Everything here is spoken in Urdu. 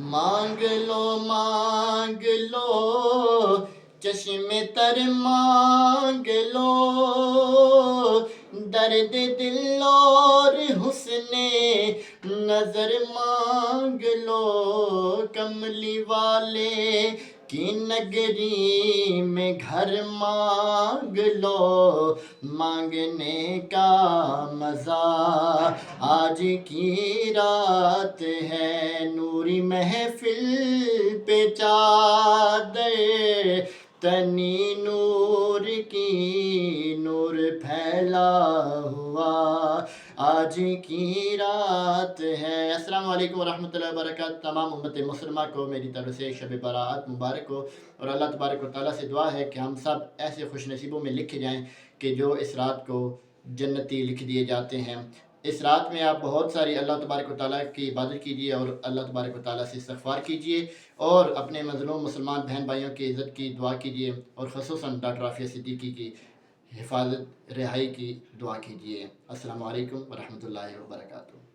مانگ لو چشم تر مانگ لو، درد دل اور حسن نظر مانگ لو، کملی والے کی نگری میں گھر مانگ لو، مانگنے کا مزہ آج کی رات ہے، نوری محفل پہ چادر تنی نور کی، نور پھیلا ہوا آج کی رات ہے۔ السلام علیکم ورحمۃ اللہ وبرکاتہ۔ تمام امت مسلمہ کو میری طرف سے شب برات مبارک ہو، اور اللہ تبارک و تعالیٰ سے دعا ہے کہ ہم سب ایسے خوش نصیبوں میں لکھے جائیں کہ جو اس رات کو جنتی لکھ دیے جاتے ہیں۔ اس رات میں آپ بہت ساری اللہ تبارک و تعالیٰ کی عبادت کیجئے اور اللہ تبارک و تعالیٰ سے استغفار کیجئے، اور اپنے مظلوم مسلمان بہن بھائیوں کی عزت کی دعا کیجئے، اور خصوصاً ڈاکٹر عافیہ صدیقی کی حفاظت رہائی کی دعا کیجئے۔ السلام علیکم ورحمۃ اللہ وبرکاتہ۔